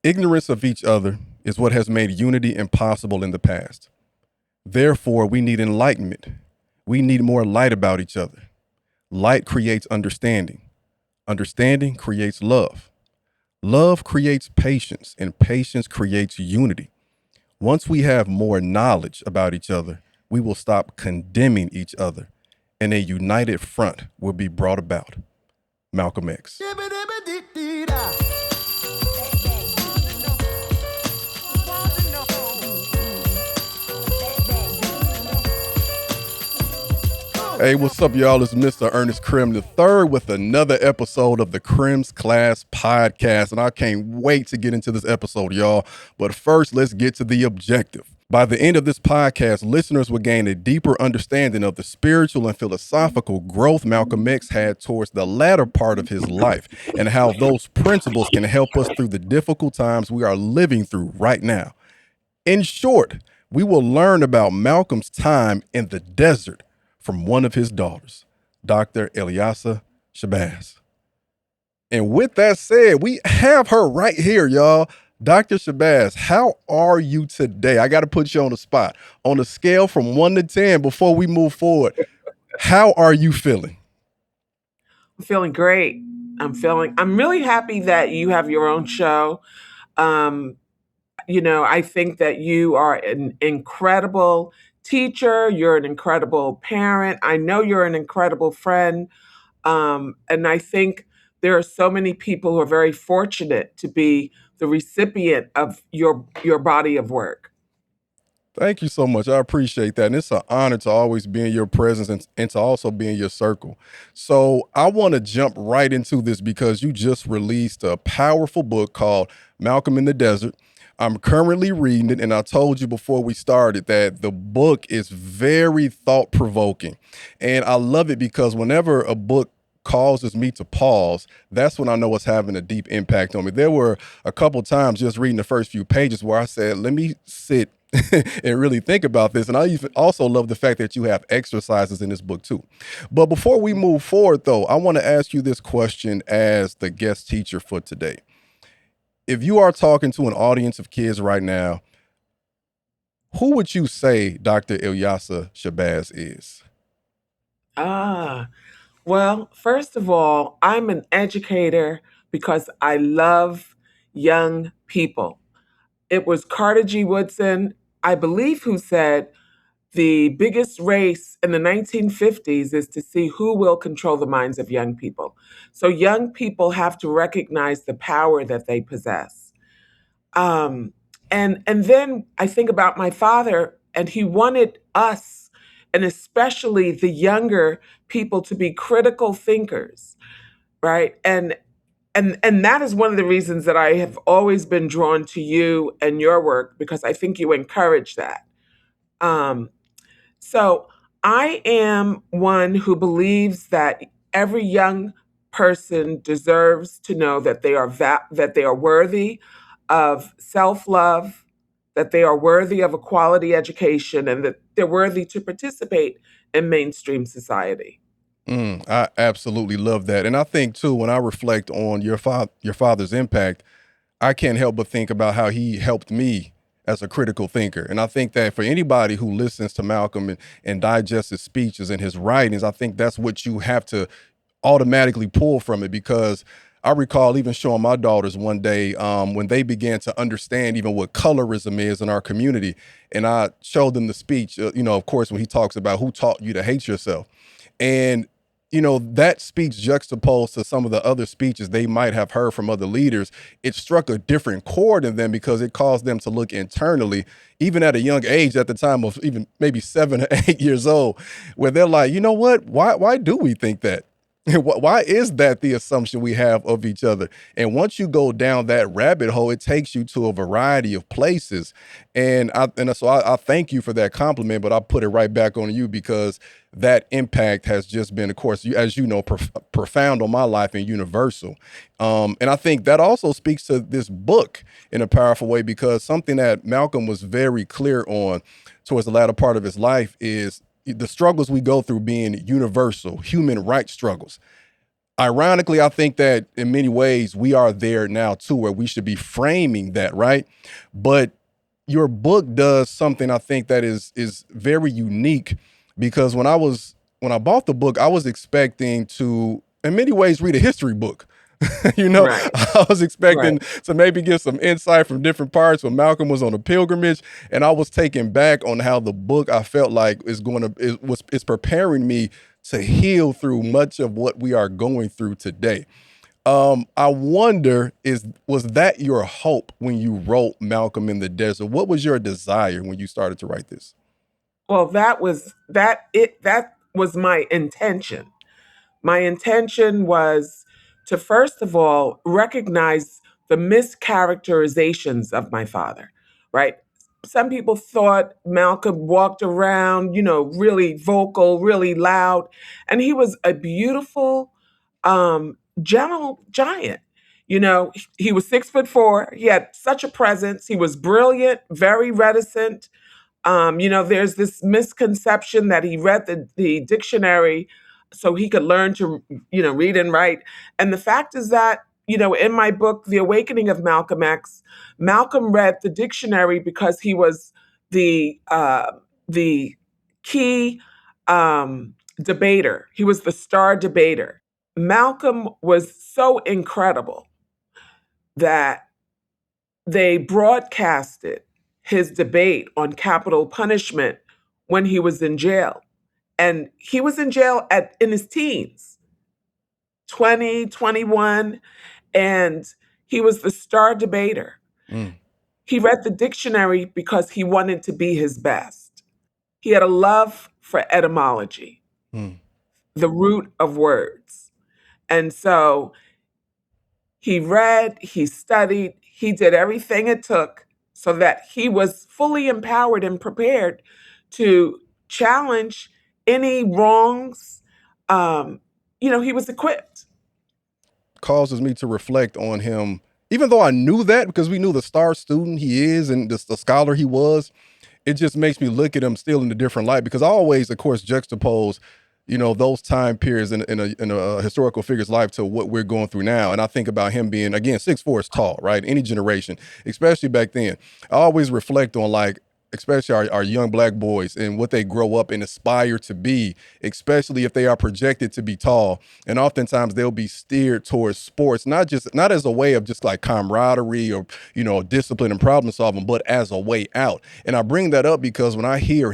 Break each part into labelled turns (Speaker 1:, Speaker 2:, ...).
Speaker 1: Ignorance of each other is what has made unity impossible in the past. Therefore, we need enlightenment. We need more light about each other. Light creates understanding. Understanding creates love. Love creates patience, and patience creates unity. Once we have more knowledge about each other, we will stop condemning each other, and a united front will be brought about. Malcolm X. Hey, what's up, y'all? It's Mr. Ernest Krim III with another episode of the Krim's Class Podcast. And I can't wait to get into this episode, y'all. But first, let's get to the objective. By the end of this podcast, listeners will gain a deeper understanding of the spiritual and philosophical growth Malcolm X had towards the latter part of his life and how those principles can help us through the difficult times we are living through right now. In short, we will learn about Malcolm's time in the desert from one of his daughters, Dr. Ilyasah Shabazz. And with that said, we have her right here, y'all. Dr. Shabazz, how are you today? I got to put you on the spot. On a scale from 1 to 10 before we move forward, how are you feeling?
Speaker 2: I'm feeling great. I'm really happy that you have your own show. I think that you are an incredible teacher. You're an incredible parent. I know you're an incredible friend. And I think there are so many people who are very fortunate to be the recipient of your body of work.
Speaker 1: Thank you so much. I appreciate that. And it's an honor to always be in your presence and to also be in your circle. So I want to jump right into this because you just released a powerful book called Malcolm in the Desert. I'm currently reading it, and I told you before we started that the book is very thought-provoking. And I love it because whenever a book causes me to pause, that's when I know it's having a deep impact on me. There were a couple times just reading the first few pages where I said, let me sit and really think about this. And I even also love the fact that you have exercises in this book too. But before we move forward though, I want to ask you this question as the guest teacher for today. If you are talking to an audience of kids right now, who would you say Dr. Ilyasah Shabazz is?
Speaker 2: Well, first of all, I'm an educator because I love young people. It was Carter G. Woodson, I believe, who said the biggest race in the 1950s is to see who will control the minds of young people. So young people have to recognize the power that they possess. And then I think about my father, and he wanted us, and especially the younger people, to be critical thinkers, right? And that is one of the reasons that I have always been drawn to you and your work, because I think you encourage that. Um, so I am one who believes that every young person deserves to know that that they are worthy of self-love, that they are worthy of a quality education, and that they're worthy to participate in mainstream society.
Speaker 1: I absolutely love that. And I think too, when I reflect on your father's impact, I can't help but think about how he helped me as a critical thinker. And I think that for anybody who listens to Malcolm and digests his speeches and his writings, I think that's what you have to automatically pull from it, because I recall even showing my daughters one day when they began to understand even what colorism is in our community. And I showed them the speech, of course, when he talks about who taught you to hate yourself. And that speech juxtaposed to some of the other speeches they might have heard from other leaders, it struck a different chord in them because it caused them to look internally, even at a young age, at the time of even maybe 7 or 8 years old, where they're like, you know what? Why do we think that? Why is that the assumption we have of each other? And once you go down that rabbit hole, it takes you to a variety of places. So I thank you for that compliment, but I'll put it right back on you because that impact has just been, of course, as you know, profound on my life and universal. And I think that also speaks to this book in a powerful way, because something that Malcolm was very clear on towards the latter part of his life is the struggles we go through being universal, human rights struggles. ironically, I think that in many ways we are there now too, where we should be framing that, right? But your book does something I think that is very unique, because when I bought the book, I was expecting to in many ways read a history book. You know,
Speaker 2: Right,
Speaker 1: I was
Speaker 2: right.
Speaker 1: expecting to maybe get some insight from different parts when Malcolm was on a pilgrimage, and I was taken back on how the book, I felt like, is preparing me to heal through much of what we are going through today. I wonder, is was that your hope when you wrote Malcolm in the Desert? What was your desire when you started to write this?
Speaker 2: Well, that was my intention. My intention was to first of all recognize the mischaracterizations of my father, right? Some people thought Malcolm walked around, really vocal, really loud, and he was a beautiful, gentle giant. He was 6'4". He had such a presence. He was brilliant, very reticent. There's this misconception that he read the dictionary so he could learn to, read and write. And the fact is that, in my book, The Awakening of Malcolm X, Malcolm read the dictionary because he was the key debater. He was the star debater. Malcolm was so incredible that they broadcasted his debate on capital punishment when he was in jail. And he was in jail in his teens, 20, 21, and he was the star debater.
Speaker 1: Mm,
Speaker 2: He read the dictionary because he wanted to be his best. He had a love for etymology,
Speaker 1: mm.
Speaker 2: the root of words. And so he read, he studied, he did everything it took so that he was fully empowered and prepared to challenge any wrongs. Um, he was equipped.
Speaker 1: Causes me to reflect on him, even though I knew that because we knew the star student he is and the scholar he was. It just makes me look at him still in a different light, because I always, of course, juxtapose, those time periods in a historical figure's life to what we're going through now. And I think about him being, again, 6'4" is tall, right? Any generation, especially back then. I always reflect on, like, especially our young black boys and what they grow up and aspire to be, especially if they are projected to be tall. And oftentimes they'll be steered towards sports, not as a way of just like camaraderie or, discipline and problem solving, but as a way out. And I bring that up because when I hear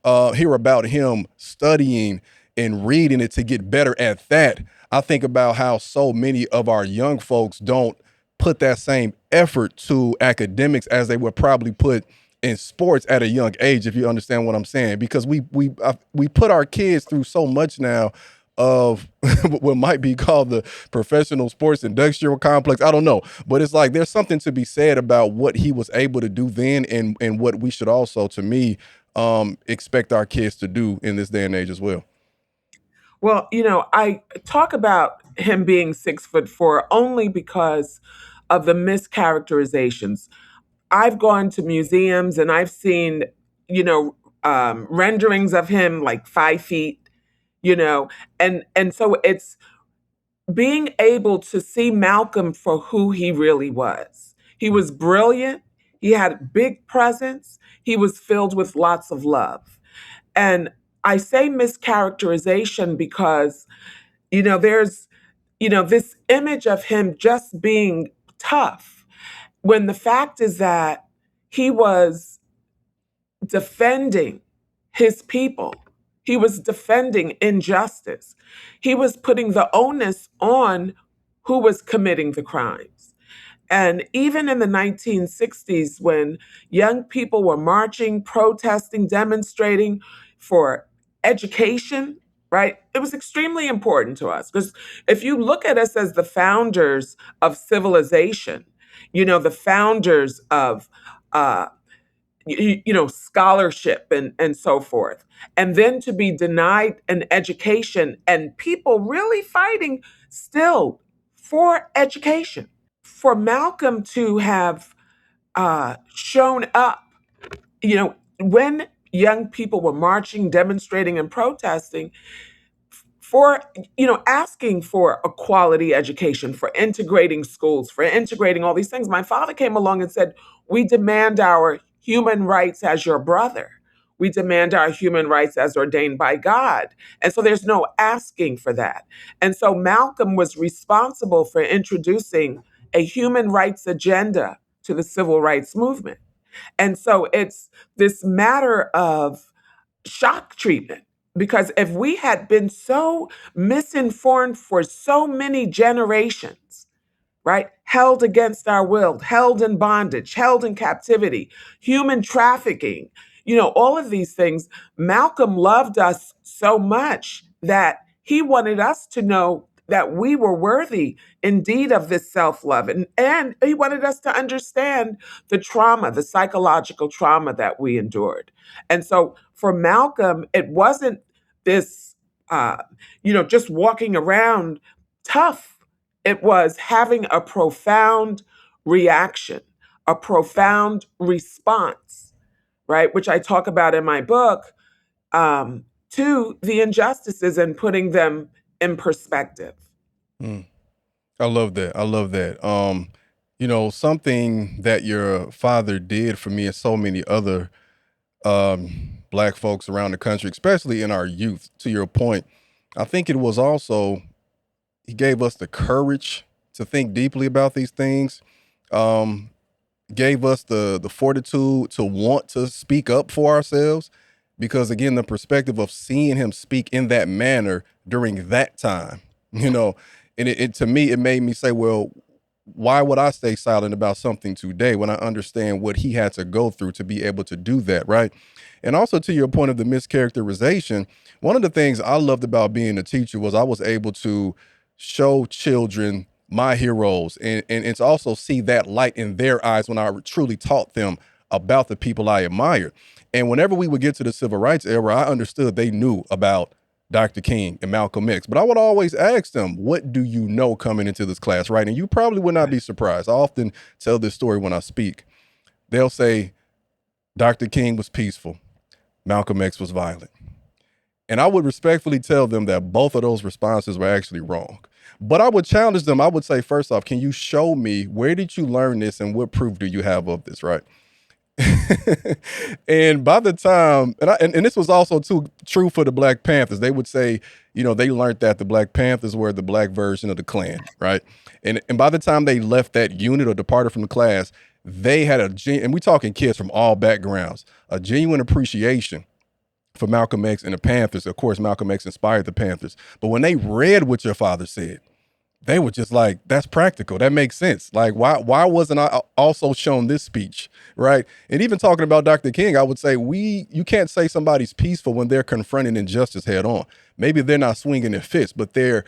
Speaker 1: about him studying and reading it to get better at that, I think about how so many of our young folks don't put that same effort to academics as they would probably put in sports at a young age, if you understand what I'm saying, because we put our kids through so much now of what might be called the professional sports industrial complex. I don't know, but it's like there's something to be said about what he was able to do then, and what we should also, to me, expect our kids to do in this day and age as well.
Speaker 2: Well, I talk about him being 6'4" only because of the mischaracterizations. I've gone to museums and I've seen, you know, renderings of him like 5 feet, you know, and so it's being able to see Malcolm for who he really was. He was brilliant. He had big presence. He was filled with lots of love. And I say mischaracterization because, there's, this image of him just being tough when the fact is that he was defending his people. He was defending injustice. He was putting the onus on who was committing the crimes. And even in the 1960s, when young people were marching, protesting, demonstrating for education, right, it was extremely important to us. Because if you look at us as the founders of civilization, the founders of uh, scholarship and so forth, and then to be denied an education and people really fighting still for education, for Malcolm to have shown up, when young people were marching, demonstrating, and protesting, for asking for a quality education, for integrating schools, for integrating all these things. My father came along and said, we demand our human rights as your brother. We demand our human rights as ordained by God. And so there's no asking for that. And so Malcolm was responsible for introducing a human rights agenda to the civil rights movement. And so it's this matter of shock treatment, because if we had been so misinformed for so many generations, right? Held against our will, held in bondage, held in captivity, human trafficking, all of these things. Malcolm loved us so much that he wanted us to know that we were worthy indeed of this self love. And he wanted us to understand the trauma, the psychological trauma that we endured. And so for Malcolm, it wasn't this, just walking around tough. It was having a profound reaction, a profound response, right? Which I talk about in my book, to the injustices and putting them in perspective.
Speaker 1: Mm. I love that. I love that. Something that your father did for me and so many other black folks around the country, especially in our youth, to your point, I think it was also he gave us the courage to think deeply about these things. Um, Gave us the fortitude to want to speak up for ourselves, because again, the perspective of seeing him speak in that manner during that time, you know, and it to me it made me say, well, why would I stay silent about something today when I understand what he had to go through to be able to do that, right? And also, to your point of the mischaracterization, one of the things I loved about being a teacher was I was able to show children my heroes, and to also see that light in their eyes when I truly taught them about the people I admired. And whenever we would get to the civil rights era, I understood they knew about Dr. King and Malcolm X. But I would always ask them, what do you know coming into this class, right? And you probably would not be surprised. I often tell this story when I speak. They'll say, Dr. King was peaceful, Malcolm X was violent. And I would respectfully tell them that both of those responses were actually wrong. But I would challenge them. I would say, first off, can you show me, where did you learn this and what proof do you have of this, right? And by the time, and this was also too true for the Black Panthers, they would say, they learned that the Black Panthers were the black version of the Klan, right? And by the time they left that unit or departed from the class, they had and we talking kids from all backgrounds, a genuine appreciation for Malcolm X and the Panthers. Of course, Malcolm X inspired the Panthers. But when they read what your father said, they were just like, that's practical. That makes sense. Like, why wasn't I also shown this speech, right? And even talking about Dr. King, I would say you can't say somebody's peaceful when they're confronting injustice head on. Maybe they're not swinging their fists, but they're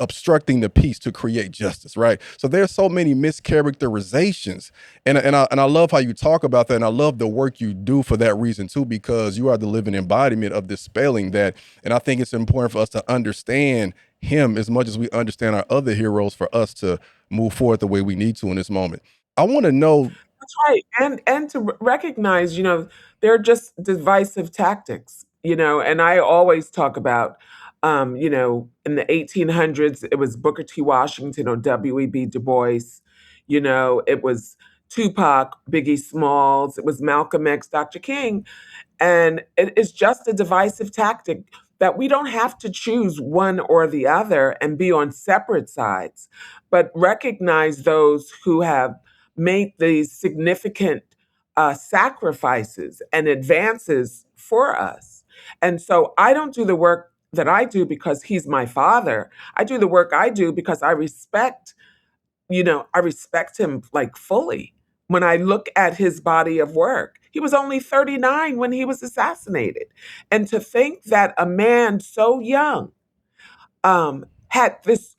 Speaker 1: obstructing the peace to create justice, right? So there's so many mischaracterizations, and I love how you talk about that, and I love the work you do for that reason too, because you are the living embodiment of dispelling that. And I think it's important for us to understand him as much as we understand our other heroes for us to move forward the way we need to in this moment. I want to know.
Speaker 2: That's right. And to recognize, they're just divisive tactics, and I always talk about, in the 1800s, it was Booker T. Washington or W.E.B. Du Bois, it was Tupac, Biggie Smalls, it was Malcolm X, Dr. King. And it is just a divisive tactic that we don't have to choose one or the other and be on separate sides, but recognize those who have made these significant sacrifices and advances for us. And so I don't do the work that I do because he's my father. I do the work I do because I respect him like fully. When I look at his body of work, he was only 39 when he was assassinated. And to think that a man so young had this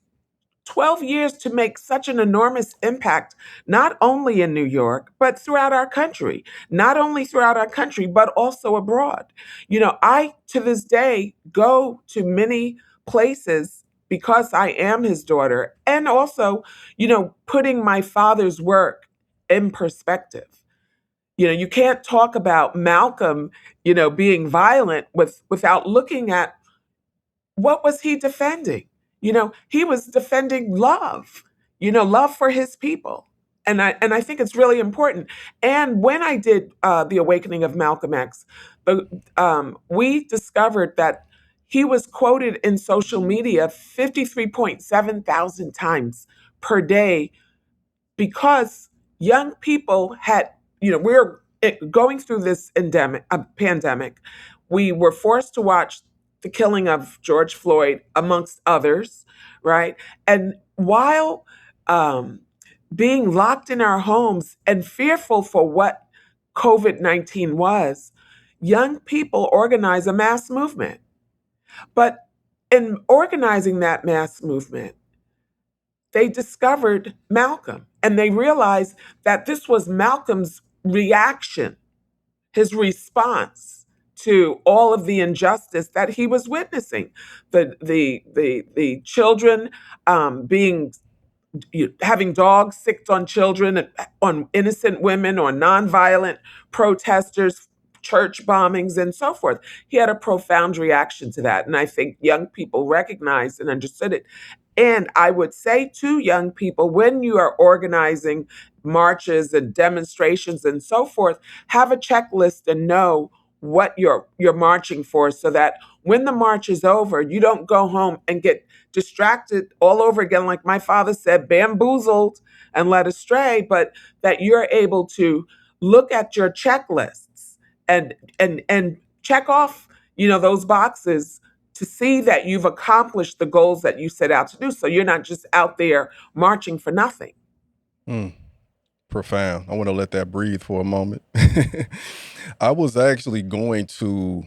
Speaker 2: 12 years to make such an enormous impact, not only in New York, but throughout our country, not only throughout our country, but also abroad. I, to this day, go to many places because I am his daughter, and also, putting my father's work in perspective. You can't talk about Malcolm, being violent without looking at what was he defending? He was defending love, love for his people. And I think it's really important. And when I did the Awakening of Malcolm X, we discovered that he was quoted in social media 53.7 thousand times per day because young people had, we're going through this pandemic. We were forced to watch the killing of George Floyd, amongst others, right? And while um, being locked in our homes and fearful for what COVID-19 was, young people organize a mass movement. But in organizing that mass movement, they discovered Malcolm and they realized that this was Malcolm's reaction, his response to all of the injustice that he was witnessing. The children being having dogs sicked on children, on innocent women, or nonviolent protesters, church bombings, and so forth. He had a profound reaction to that. And I think young people recognized and understood it. And I would say to young people, when you are organizing marches and demonstrations and so forth, have a checklist and know what you're marching for, so that when the march is over, you don't go home and get distracted all over again, like my father said, bamboozled and led astray, but that you're able to look at your checklists and check off, those boxes to see that you've accomplished the goals that you set out to do. So you're not just out there marching for nothing.
Speaker 1: Mm, profound. I want to let that breathe for a moment. I was actually going to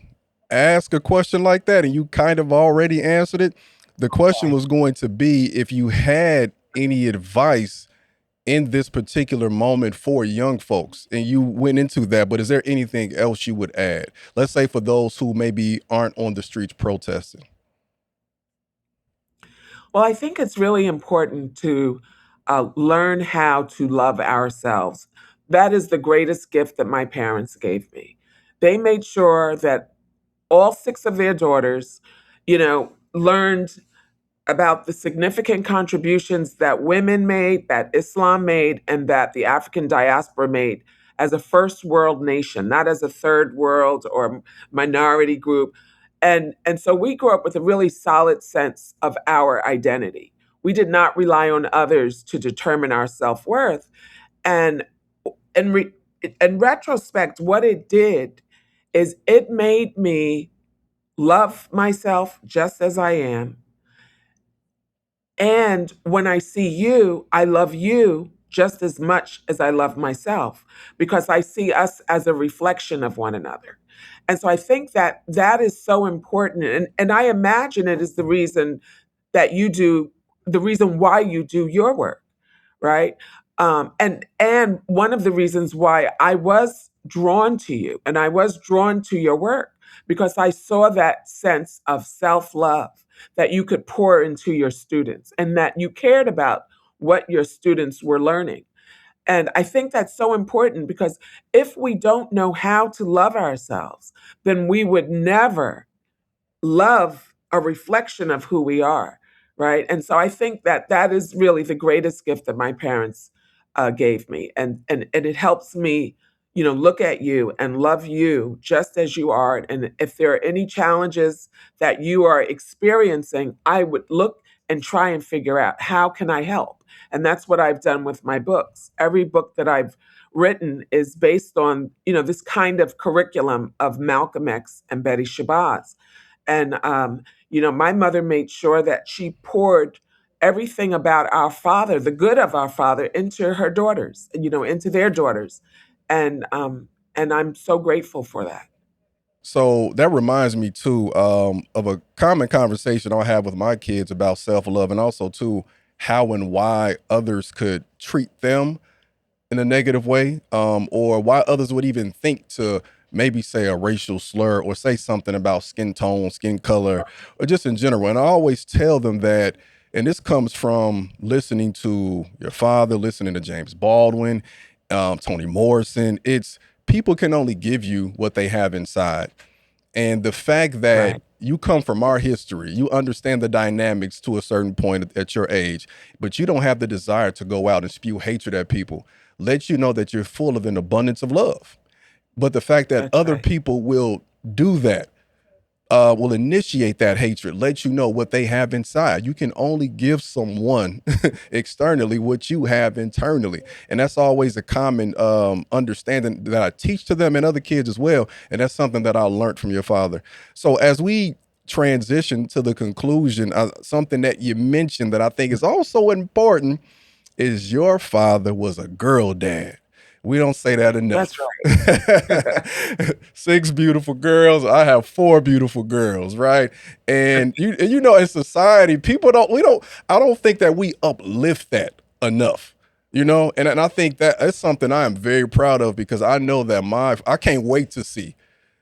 Speaker 1: ask a question like that, and you kind of already answered it. The question was going to be if you had any advice in this particular moment for young folks, and you went into that, but is there anything else you would add? Let's say for those who maybe aren't on the streets protesting.
Speaker 2: Well, I think it's really important to learn how to love ourselves. That is the greatest gift that my parents gave me. They made sure that all six of their daughters, learned about the significant contributions that women made, that Islam made, and that the African diaspora made as a first world nation, not as a third world or minority group. And so we grew up with a really solid sense of our identity. We did not rely on others to determine our self-worth. And in, in retrospect, what it did is it made me love myself just as I am. And when I see you, I love you just as much as I love myself, because I see us as a reflection of one another. And so I think that that is so important. And I imagine it is the reason that you do, the reason why you do your work, right? And one of the reasons why I was drawn to you and I was drawn to your work, because I saw that sense of self-love that you could pour into your students and that you cared about what your students were learning. And I think that's so important, because if we don't know how to love ourselves, then we would never love a reflection of who we are, right? And so I think that that is really the greatest gift that my parents gave me, and it helps me, look at you and love you just as you are. And if there are any challenges that you are experiencing, I would look and try and figure out how can I help. And that's what I've done with my books. Every book that I've written is based on, this kind of curriculum of Malcolm X and Betty Shabazz. And, my mother made sure that she poured everything about our father, the good of our father, into her daughters, into their daughters. And I'm so grateful for that.
Speaker 1: So that reminds me too of a common conversation I have with my kids about self love, and also too how and why others could treat them in a negative way, or why others would even think to maybe say a racial slur or say something about skin tone, skin color, or just in general. And I always tell them that, and this comes from listening to your father, listening to James Baldwin, Toni Morrison. It's people can only give you what they have inside. And the fact that
Speaker 2: Right.
Speaker 1: you come from our history, you understand the dynamics to a certain point at your age, but you don't have the desire to go out and spew hatred at people, lets you know that you're full of an abundance of love. But the fact that
Speaker 2: That's
Speaker 1: other
Speaker 2: right.
Speaker 1: people will do that, will initiate that hatred, let you know what they have inside. You can only give someone externally what you have internally. And that's always a common understanding that I teach to them and other kids as well. And that's something that I learned from your father. So as we transition to the conclusion, something that you mentioned that I think is also important is your father was a girl dad. We don't say that
Speaker 2: That's
Speaker 1: enough.
Speaker 2: right.
Speaker 1: 6 beautiful girls. I have 4 beautiful girls, right? And you know, in society, people don't. We don't. I don't think that we uplift that enough. You know, and I think that it's something I am very proud of because I know that I can't wait to see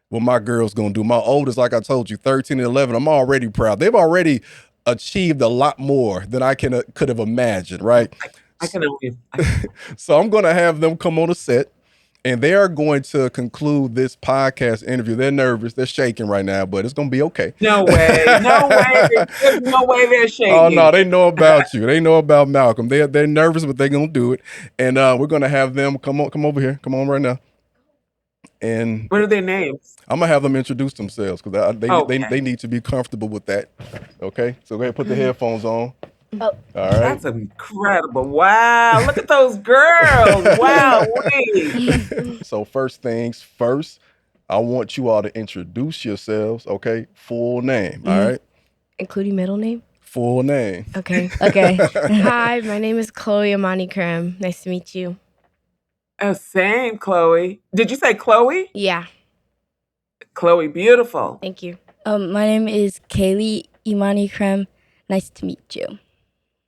Speaker 1: what my girls gonna do. My oldest, like I told you, 13 and 11. I'm already proud. They've already achieved a lot more than I could have imagined, right?
Speaker 2: I can only. I,
Speaker 1: So I'm going to have them come on the set and they are going to conclude this podcast interview. They're nervous. They're shaking right now, but it's going to be okay.
Speaker 2: no way. No way. There's no way they're
Speaker 1: Oh no,
Speaker 2: shaking.
Speaker 1: they know about you. They know about Malcolm. They're nervous, but they're going to do it. And we're going to have them come over here. Come on right now. And
Speaker 2: What are their names?
Speaker 1: I'm going to have them introduce themselves because they
Speaker 2: Okay.
Speaker 1: need to be comfortable with that. Okay? So go ahead, put the headphones on.
Speaker 3: Oh,
Speaker 1: All right.
Speaker 2: That's incredible. Wow. Look at those girls. Wow. Wait.
Speaker 1: So first things first, I want you all to introduce yourselves, okay? Full name, all right?
Speaker 3: including middle name?
Speaker 1: Full name.
Speaker 3: Okay. Okay. Hi, my name is Chloe Amani Kram. Nice to meet you.
Speaker 2: Oh, same, Chloe. Did you say Chloe?
Speaker 3: Yeah,
Speaker 2: Chloe, beautiful.
Speaker 3: thank you.
Speaker 4: My name is Kaylee Imani Krem. Nice to meet you.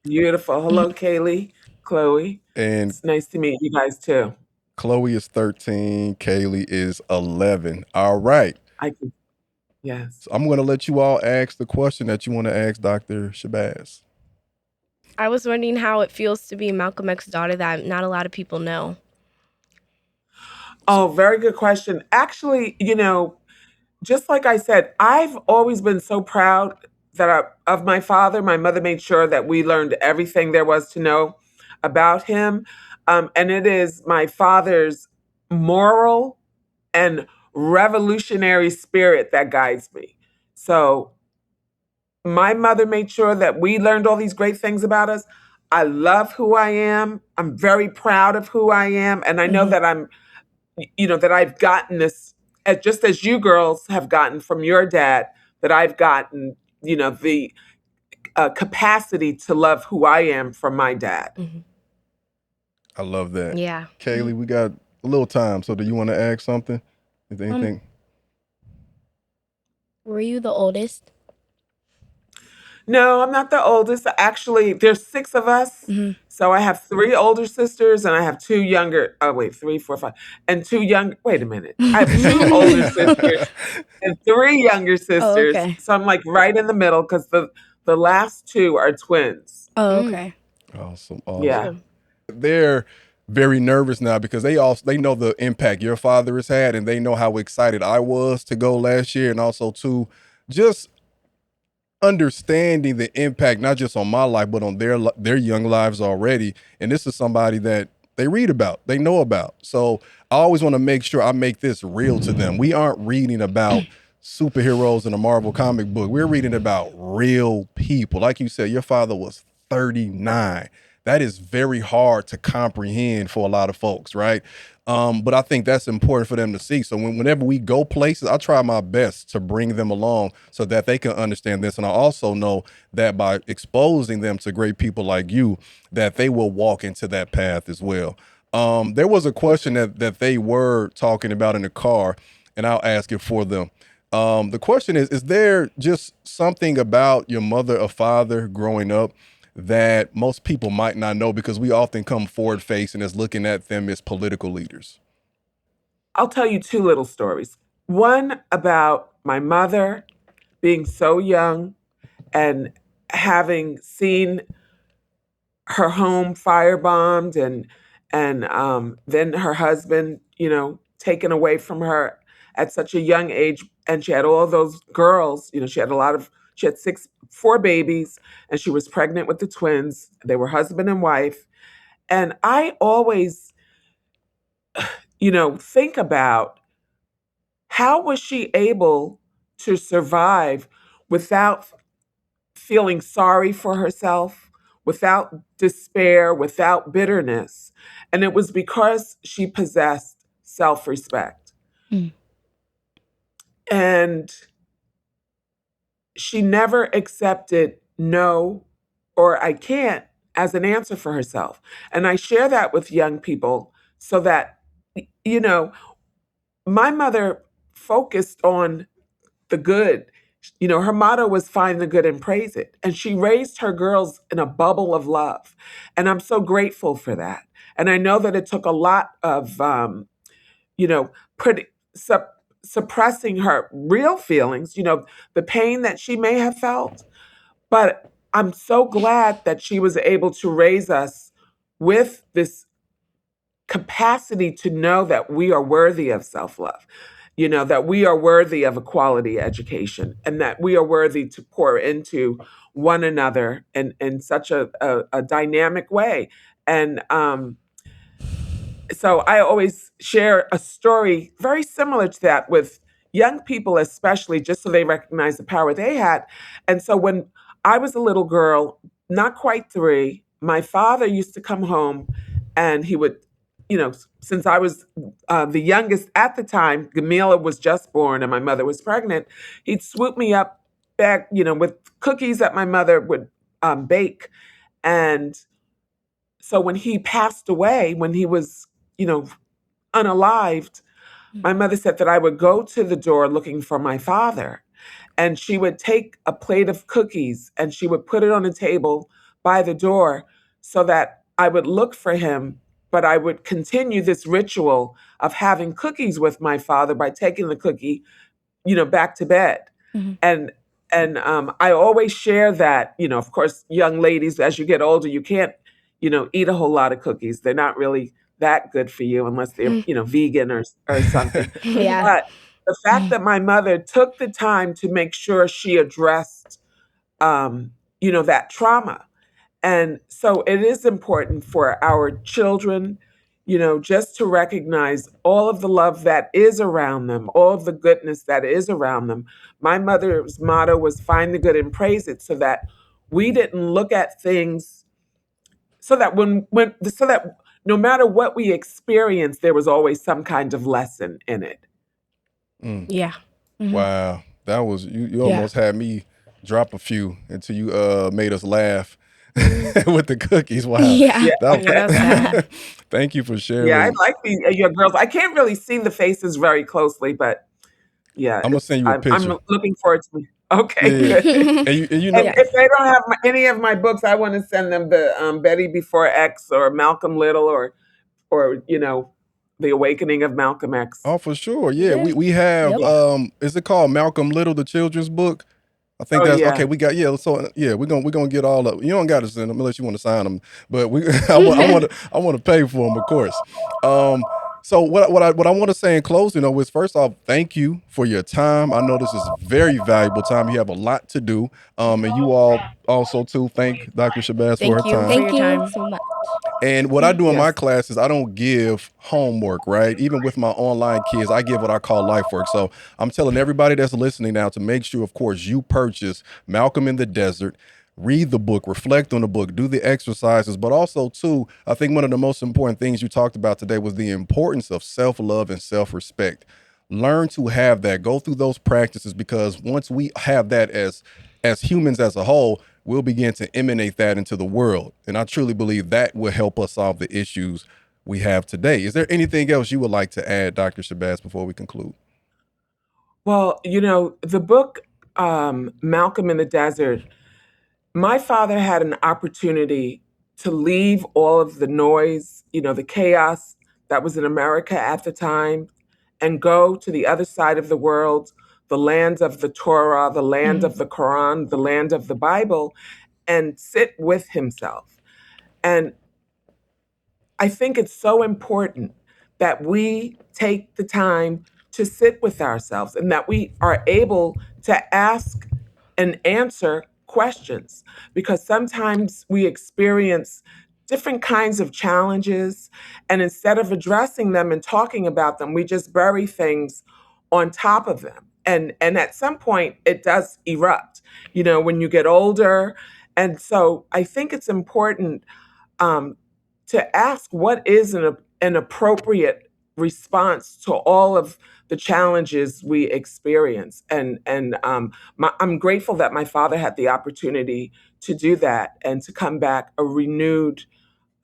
Speaker 2: Beautiful. Hello, Kaylee. Chloe.
Speaker 1: And
Speaker 2: It's nice to meet you guys too.
Speaker 1: Chloe is 13, Kaylee is 11. All right.
Speaker 2: I can, yes.
Speaker 1: So I'm going to let you all ask the question that you want to ask Dr. Shabazz.
Speaker 3: I was wondering how it feels to be Malcolm X's daughter that not a lot of people know.
Speaker 2: Oh, very good question. Actually, just like I said, I've always been so proud of my father. My mother made sure that we learned everything there was to know about him. And it is my father's moral and revolutionary spirit that guides me. So my mother made sure that we learned all these great things about us. I love who I am. I'm very proud of who I am. And I know
Speaker 4: Mhm.
Speaker 2: that that I've gotten this, just as you girls have gotten from your dad, that I've gotten, the capacity to love who I am from my dad.
Speaker 3: Mhm.
Speaker 1: I love that.
Speaker 3: Yeah.
Speaker 1: Kaylee, we got a little time. So do you want to ask something? Is there anything?
Speaker 4: Were you the oldest?
Speaker 2: No, I'm not the oldest. Actually, there's 6 of us.
Speaker 4: Mhm.
Speaker 2: So I have 3 older sisters and I have 2 younger. Oh, wait, 3, 4, 5. And 2 young. Wait a minute. I have 2 older sisters and 3 younger
Speaker 4: Oh,
Speaker 2: sisters.
Speaker 4: okay.
Speaker 2: So I'm like right in the middle because the last 2 are twins.
Speaker 4: Oh,
Speaker 3: Mm.
Speaker 4: okay.
Speaker 1: Awesome. Awesome.
Speaker 2: Yeah.
Speaker 3: Awesome.
Speaker 1: They're very nervous now because they know the impact your father has had and they know how excited I was to go last year and also to just understanding the impact not just on my life but on their young lives already. And this is somebody that they read about, they know about. So I always want to make sure I make this real to them. We aren't reading about superheroes in a Marvel comic book. We're reading about real people. Like you said, your father was 39. That is very hard to comprehend for a lot of folks, right? But I think that's important for them to see. So whenever we go places, I try my best to bring them along so that they can understand this. And I also know that by exposing them to great people like you, that they will walk into that path as well. There was a question that they were talking about in the car, and I'll ask it for them. The question is there just something about your mother or father growing up that most people might not know because we often come forward facing as looking at them as political leaders?
Speaker 2: I'll tell you 2 little stories. One about my mother being so young and having seen her home firebombed and then her husband, taken away from her at such a young age. and she had all those girls. She had she had 4 babies, and she was pregnant with the twins. They were husband and wife. And I always, think about how was she able to survive without feeling sorry for herself, without despair, without bitterness. And it was because she possessed self respect.
Speaker 4: Mm.
Speaker 2: And she never accepted no or I can't as an answer for herself. And I share that with young people so that, you know, my mother focused on the good. Her motto was find the good and praise it. And she raised her girls in a bubble of love. And I'm so grateful for that. And I know that it took a lot of, you know, put, sup, suppressing her real feelings, the pain that she may have felt. But I'm so glad that she was able to raise us with this capacity to know that we are worthy of self love, that we are worthy of a quality education and that we are worthy to pour into one another in such a dynamic way. And so I always share a story very similar to that with young people, especially just so they recognize the power they had. And so when I was a little girl, not quite 3, my father used to come home and he would, since I was the youngest at the time, Gamila was just born and my mother was pregnant, he'd swoop me up back, with cookies that my mother would bake. And so when he passed away, when he was, unalived, my mother said that I would go to the door looking for my father. And she would take a plate of cookies and she would put it on a table by the door so that I would look for him, but I would continue this ritual of having cookies with my father by taking the cookie, back to bed.
Speaker 4: Mhm.
Speaker 2: And I always share that, of course, young ladies, as you get older, you can't, eat a whole lot of cookies. They're not really that good for you unless they're, vegan or something.
Speaker 4: Yeah.
Speaker 2: But the fact that my mother took the time to make sure she addressed, that trauma. And so it is important for our children, just to recognize all of the love that is around them, all of the goodness that is around them. My mother's motto was find the good and praise it so that we didn't look at things so that so that no matter what we experienced, there was always some kind of lesson in it.
Speaker 1: Mm.
Speaker 3: Yeah.
Speaker 4: Mhm.
Speaker 1: Wow, that was you. You
Speaker 3: Yeah.
Speaker 1: almost had me drop a few until you made us laugh with the cookies. Wow,
Speaker 4: Yeah.
Speaker 2: Yeah,
Speaker 1: that
Speaker 3: Yeah, that was sad.
Speaker 1: thank you for
Speaker 2: yeah, I
Speaker 1: sharing.
Speaker 2: like your girls. I can't really see the faces very closely, but yeah,
Speaker 1: I'm gonna send you a
Speaker 2: I'm
Speaker 1: picture.
Speaker 2: looking forward to it.
Speaker 1: Yeah,
Speaker 2: Okay,
Speaker 1: yeah,
Speaker 2: good.
Speaker 1: and you
Speaker 2: And
Speaker 1: know,
Speaker 3: Yeah.
Speaker 2: if they don't have any of my books, I want to send them the Betty Before X or Malcolm Little or The Awakening of Malcolm X.
Speaker 1: oh for sure, yeah.
Speaker 3: Yeah.
Speaker 1: We have
Speaker 3: Yep.
Speaker 1: is it called Malcolm Little, the children's book? I think
Speaker 2: Oh
Speaker 1: that's okay.
Speaker 2: yeah,
Speaker 1: We got so yeah. We're gonna get all of. You don't got to send them unless you want to sign them. But we, I want to pay for them, of course. So what I want to say in closing though is first off, thank you for your time. I know this is very valuable time. You have a lot to do. And you all also too thank Dr. Shabazz for her
Speaker 3: Thank you for
Speaker 1: time.
Speaker 4: Thank
Speaker 3: your
Speaker 4: you
Speaker 3: time.
Speaker 4: so much.
Speaker 1: And what I do in my
Speaker 2: yes.
Speaker 1: classes, I don't give homework, right? Even with my online kids, I give what I call life work. So I'm telling everybody that's listening now to make sure, of course, you purchase Malcolm in the Desert, read the book, reflect on the book, do the exercises, but also, too, I think one of the most important things you talked about today was the importance of self-love and self-respect. Learn to have that. Go through those practices because once we have that as humans as a whole, we'll begin to emanate that into the world. And I truly believe that will help us solve the issues we have today. Is there anything else you would like to add, Dr. Shabazz, before we conclude?
Speaker 2: Well, the book Malcolm in the Desert. My father had an opportunity to leave all of the noise, the chaos that was in America at the time, and go to the other side of the world, the land of the Torah, the land
Speaker 4: Mhm.
Speaker 2: of the Quran, the land of the Bible, and sit with himself. And I think it's so important that we take the time to sit with ourselves and that we are able to ask and answer questions, because sometimes we experience different kinds of challenges, and instead of addressing them and talking about them, we just bury things on top of them. And at some point it does erupt, when you get older. And so I think it's important um, to ask what is an appropriate response to all of the challenges we experience. And I'm grateful that my father had the opportunity to do that and to come back a renewed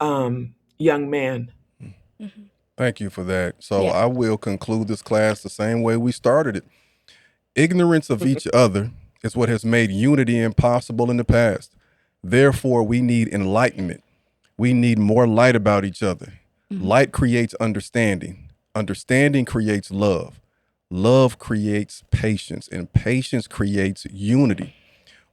Speaker 2: young man.
Speaker 4: Mm-hmm.
Speaker 1: Thank you for that. So
Speaker 4: Yeah.
Speaker 1: I will conclude this class the same way we started it. Ignorance of each other is what has made unity impossible in the past. Therefore, we need enlightenment. We need more light about each other.
Speaker 4: Mm-hmm.
Speaker 1: Light creates understanding. Understanding creates love. Love creates patience, and patience creates unity.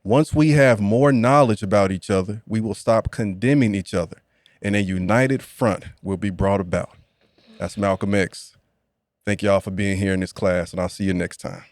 Speaker 1: Once we have more knowledge about each other, we will stop condemning each other, and a united front will be brought about. That's Malcolm X. Thank y'all for being here in this class, and I'll see you next time.